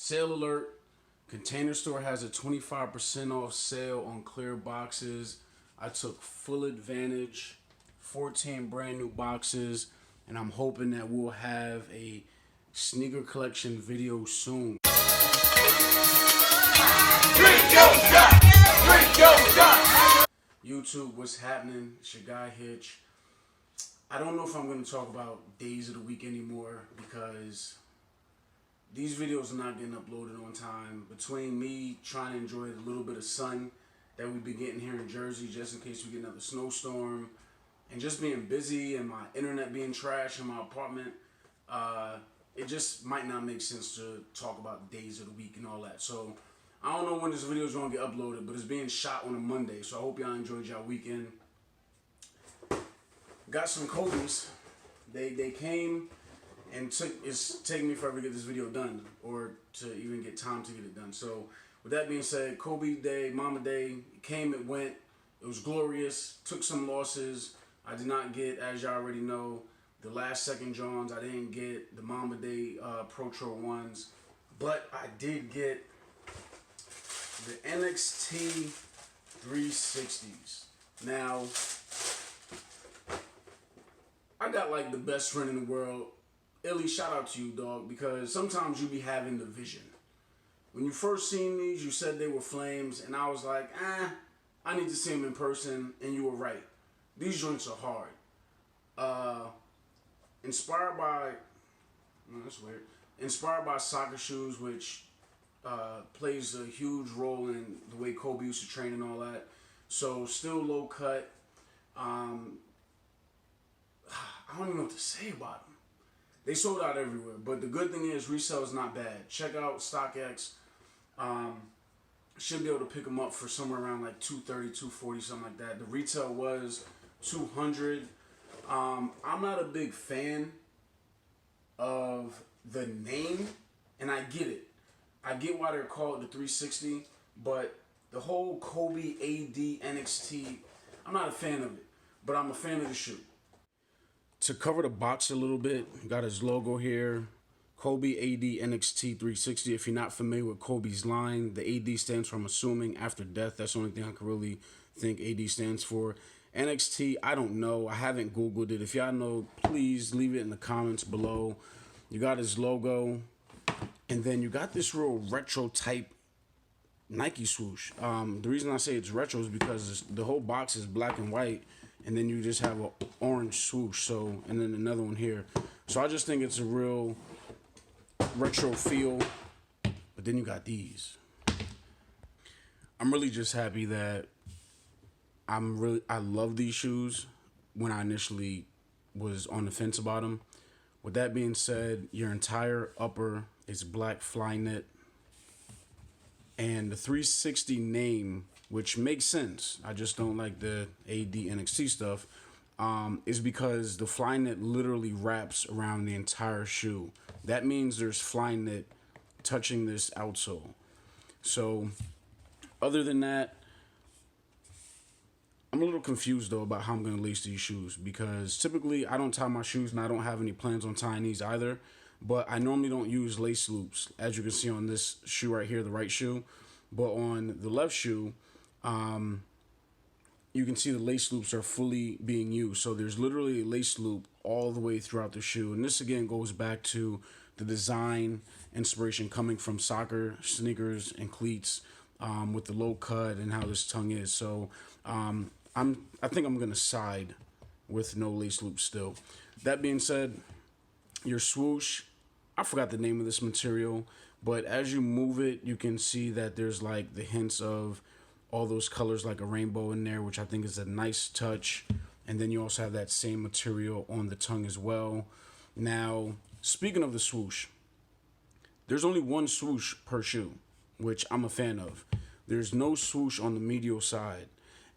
Sale alert. Container Store has a 25% off sale on clear boxes. I took full advantage. 14 brand new boxes. And I'm hoping that we'll have a sneaker collection video soon. YouTube, what's happening? It's your guy Hitch. I don't know if I'm going to talk about days of the week anymore because these videos are not getting uploaded on time. Between me trying to enjoy the little bit of sun that we've been getting here in Jersey just in case we get another snowstorm, and just being busy and my internet being trash in my apartment, it just might not make sense to talk about days of the week and all that. So I don't know when this video is going to get uploaded, but it's being shot on a Monday. So I hope y'all enjoyed y'all weekend. Got some Kobe's. They came and it's taking me forever to get this video done or to even get time to get it done. So with that being said, Kobe Day, Mama Day, it came, it went. It was glorious. Took some losses. I did not get, as y'all already know, the last second Johns. I didn't get the Mama Day Protro ones, but I did get the NXT 360s. Now, I got like the best friend in the world. Illy, shout out to you, dog, because sometimes you be having the vision. When you first seen these, you said they were flames, and I was like, I need to see them in person, and you were right. These joints are hard. Inspired by, that's weird. Inspired by soccer shoes, which plays a huge role in the way Kobe used to train and all that. So still low cut. I don't even know what to say about them. They sold out everywhere, but the good thing is resale is not bad. Check out StockX. Should be able to pick them up for somewhere around like $230, $240, something like that. The retail was $200. I'm not a big fan of the name, and I get it. I get why they're called the 360, but the whole Kobe AD NXT, I'm not a fan of it, but I'm a fan of the shoe. To cover the box a little bit, got his logo here, Kobe AD NXT 360. If you're not familiar with Kobe's line, the AD stands for, I'm assuming, after death. That's the only thing I can really think AD stands for. NXT, I don't know. I haven't Googled it. If y'all know, please leave it in the comments below. You got his logo, and then you got this real retro type Nike swoosh. The reason I say it's retro is because the whole box is black and white, and then you just have an orange swoosh. So, and then another one here. So I just think it's a real retro feel. But then you got these. I'm really just happy that I love these shoes when I initially was on the fence about them. With that being said, your entire upper is black fly knit. And the 360 name, which makes sense, I just don't like the AD NXT stuff, is because the fly knit literally wraps around the entire shoe. That means there's fly knit touching this outsole. So, other than that, I'm a little confused, though, about how I'm going to lace these shoes, because typically I don't tie my shoes, and I don't have any plans on tying these either, but I normally don't use lace loops, as you can see on this shoe right here, the right shoe. But on the left shoe, you can see the lace loops are fully being used. So there's literally a lace loop all the way throughout the shoe. And this, again, goes back to the design inspiration coming from soccer sneakers and cleats, with the low cut and how this tongue is. So I think I'm going to side with no lace loops still. That being said, your swoosh, I forgot the name of this material, but as you move it, you can see that there's like the hints of all those colors like a rainbow in there, which I think is a nice touch. And then you also have that same material on the tongue as well. Now, speaking of the swoosh, there's only one swoosh per shoe, which I'm a fan of. There's no swoosh on the medial side.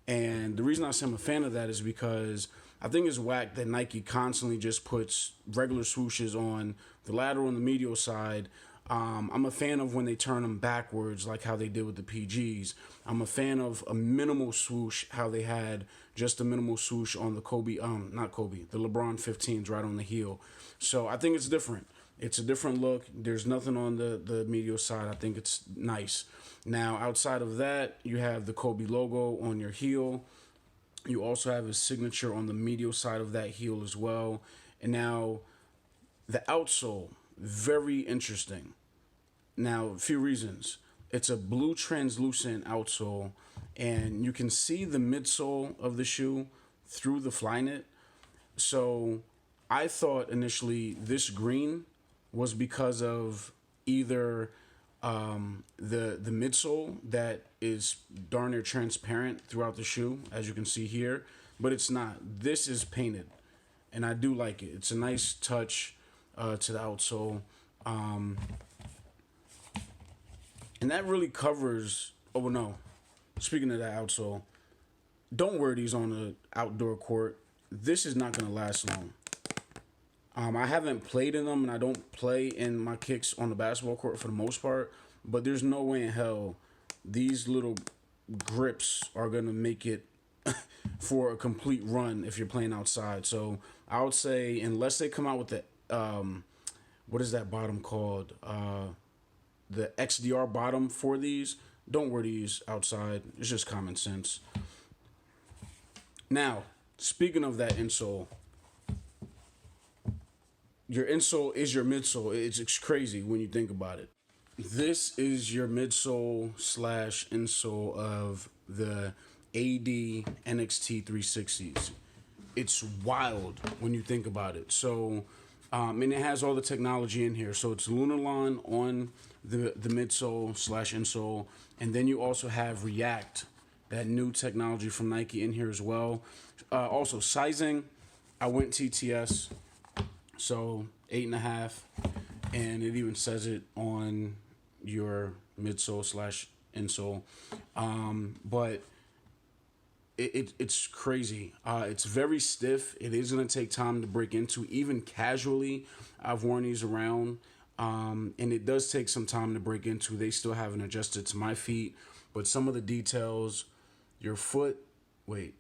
And the reason I say I'm a fan of that is because I think it's whack that Nike constantly just puts regular swooshes on the lateral and the medial side. I'm a fan of when they turn them backwards, like how they did with the PGs. I'm a fan of a minimal swoosh, how they had just a minimal swoosh on the the LeBron 15s right on the heel. So I think it's different. It's a different look. There's nothing on the medial side. I think it's nice. Now, outside of that, you have the Kobe logo on your heel. You also have his signature on the medial side of that heel as well. And now, the outsole, very interesting. Now, a few reasons. It's a blue translucent outsole, and you can see the midsole of the shoe through the Flyknit. So I thought initially this green was because of either the midsole that is darn near transparent throughout the shoe, as you can see here, but it's not. This is painted, and I do like it. It's a nice touch to the outsole. And that really covers, oh no, speaking of that outsole, don't wear these on the outdoor court. This is not going to last long. I haven't played in them, and I don't play in my kicks on the basketball court for the most part, but there's no way in hell these little grips are going to make it for a complete run if you're playing outside. So I would say, unless they come out with the, what is that bottom called? The XDR bottom for these, don't wear these outside. It's just common sense. Now, speaking of that insole, your insole is your midsole. It's crazy when you think about it. This is your midsole / insole of the AD NXT 360s. It's wild when you think about it. So, and it has all the technology in here. So it's Lunarlon on the midsole / insole, and then you also have React, that new technology from Nike, in here as well. Also sizing, I went TTS, so 8.5, and it even says it on your midsole / insole. But it's crazy. It's very stiff. It is going to take time to break into. Even casually, I've worn these around, and it does take some time to break into. They still haven't adjusted to my feet, but some of the details, your foot, wait,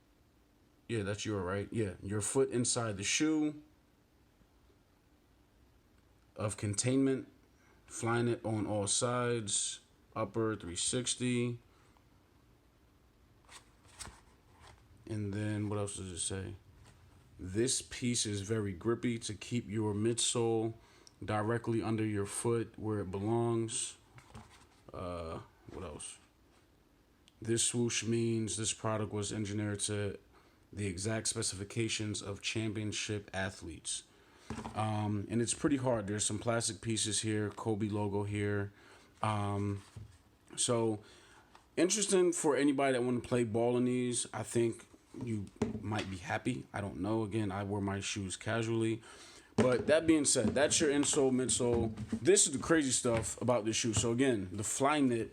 yeah, that's your, right? Yeah, your foot inside the shoe of containment, Flyknit on all sides, upper 360. And then what else does it say? This piece is very grippy to keep your midsole directly under your foot where it belongs. What else? This swoosh means this product was engineered to the exact specifications of championship athletes. And it's pretty hard. There's some plastic pieces here, Kobe logo here. So interesting for anybody that want to play ball in these. I think you might be happy. I don't know. Again, I wear my shoes casually. But that being said, that's your insole, midsole. This is the crazy stuff about this shoe. So again, the Flyknit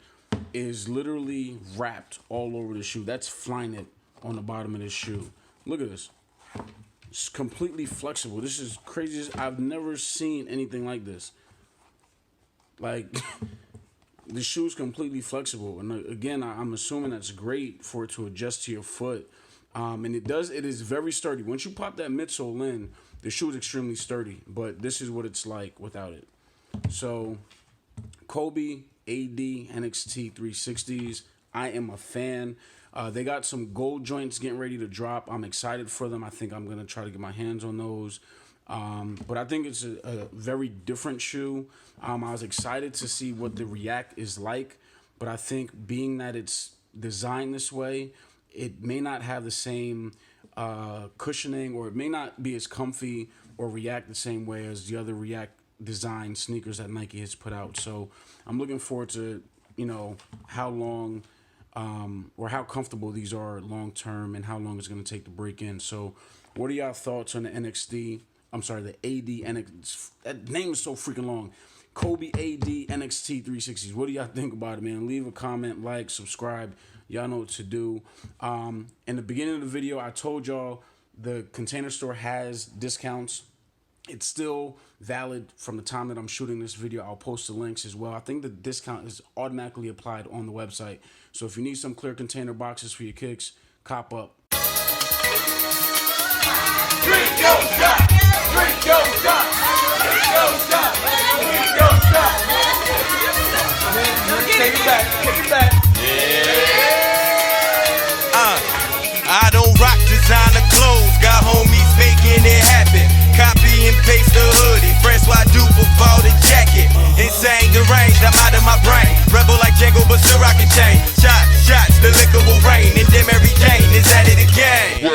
is literally wrapped all over the shoe. That's Flyknit on the bottom of this shoe. Look at this. It's completely flexible. This is crazy. I've never seen anything like this. Like, the shoe's completely flexible. And again, I'm assuming that's great for it to adjust to your foot. And it is very sturdy. Once you pop that midsole in, the shoe is extremely sturdy. But this is what it's like without it. So, Kobe, AD, NXT 360s. I am a fan. They got some gold joints getting ready to drop. I'm excited for them. I think I'm going to try to get my hands on those. But I think it's a very different shoe. I was excited to see what the React is like. But I think being that it's designed this way, it may not have the same cushioning, or it may not be as comfy or react the same way as the other React design sneakers that Nike has put out. So I'm looking forward to, how long or how comfortable these are long term and how long it's going to take to break in. So what are y'all thoughts on the NXT? I'm sorry, the AD NXT. That name is so freaking long. Kobe AD NXT 360s. What do y'all think about it, man? Leave a comment, like, subscribe. Y'all know what to do. In the beginning of the video, I told y'all the Container Store has discounts. It's still valid from the time that I'm shooting this video. I'll post the links as well. I think the discount is automatically applied on the website. So if you need some clear container boxes for your kicks, cop up. Drink your shot! Drink your shot! Drink your shot! back, kick it back. I don't rock designer clothes, got homies making it happen. Copy and paste the hoodie, fresh why do for the jacket. Insane deranged, I'm out of my brain. Rebel like Django, but still rockin' chain. Shots, the liquor will rain, and then Mary Jane is at it again.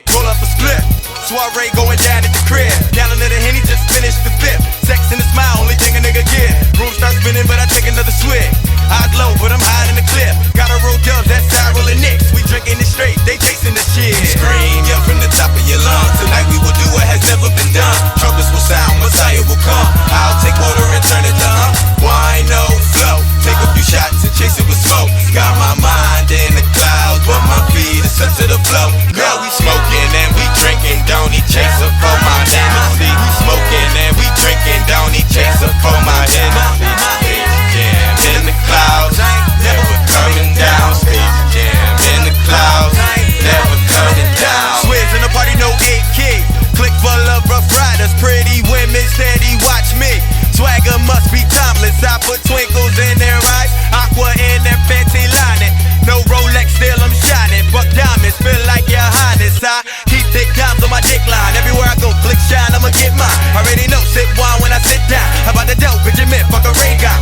Roll up a split, soiree going down at the crib. Gallon of the Henny, just finished the fifth. Sex and a smile, only thing a nigga get. Room starts spinning, but I take another swig. Eyes low, but I'm high in the clip. Gotta roll dubs, that's Cyril and Nicks. We drinking it straight, they chasing the shit. Scream, yell from the top of your lungs. Tonight we will do what has never been done. Trumpets will sound, Messiah will come. I'll take water and turn it to wine, no flow. Take a few shots and chase it with smoke. Got my mind in the clouds, but my feet is up to the flow. Girl, we smoking and we drinking, don't need chaser for my Hennessy. We smoking and we drinking, don't need chaser for my Hennessy. Jam in the clouds, never coming down. Stage jam in the clouds, never coming down. Swizz in the party, no 8 Click full of rough riders, pretty women steady watch me. Swagger must be timeless. I put twinkles in their eyes, aqua in their fancy lining. No Rolex, still I'm shining. Buck diamonds, feel like your highness. I keep thick dimes on my dick line. Everywhere I go, flick shine, I'ma get mine. Already know, sip wine when I sit down. How about the dope, Benjamin, fuck a rain guy.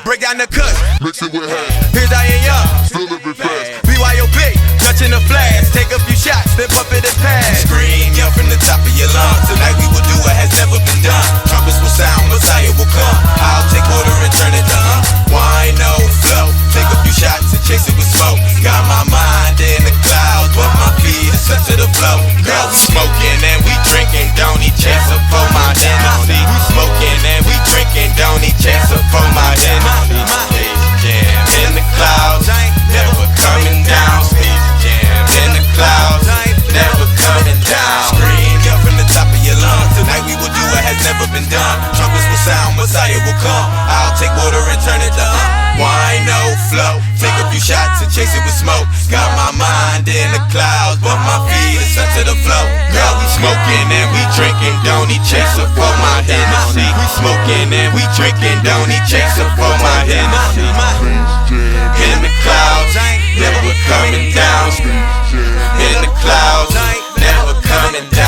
Break down the cut, Mix it with hash, here's I ain't young. still living fast. BYOB, touching the flash. Take a few shots, then pump it and pass. Scream, yell from the top of your lungs. Tonight we will do what has never been done. Trumpets will sound, Messiah will come. I'll take water and turn it to wine, no flow. Take a few shots and chase it with smoke. Got my mind in the clouds, but my feet is up to the flow. Girl, we smoking and we drinking, don't need chaser for my Hennessy. We smoking and we drinking, don't need chaser for my Hennessy. Stage jam in the clouds, never coming down. Stage jam in the clouds, never coming down. Scream, yell from the top of your lungs. Tonight we will do what has never been done. Trumpets will sound, Messiah will come. I'll take water and turn it to wine, no flow. Take a few shots and chase it with smoke. Got my mind in the clouds, but my feet is up to the flow. Girl, we smoking and we drinking, don't need chaser for my Hennessy. We smoking and we drinking, don't need chaser for my Hennessy. In the clouds, never coming down. In the clouds, never coming down.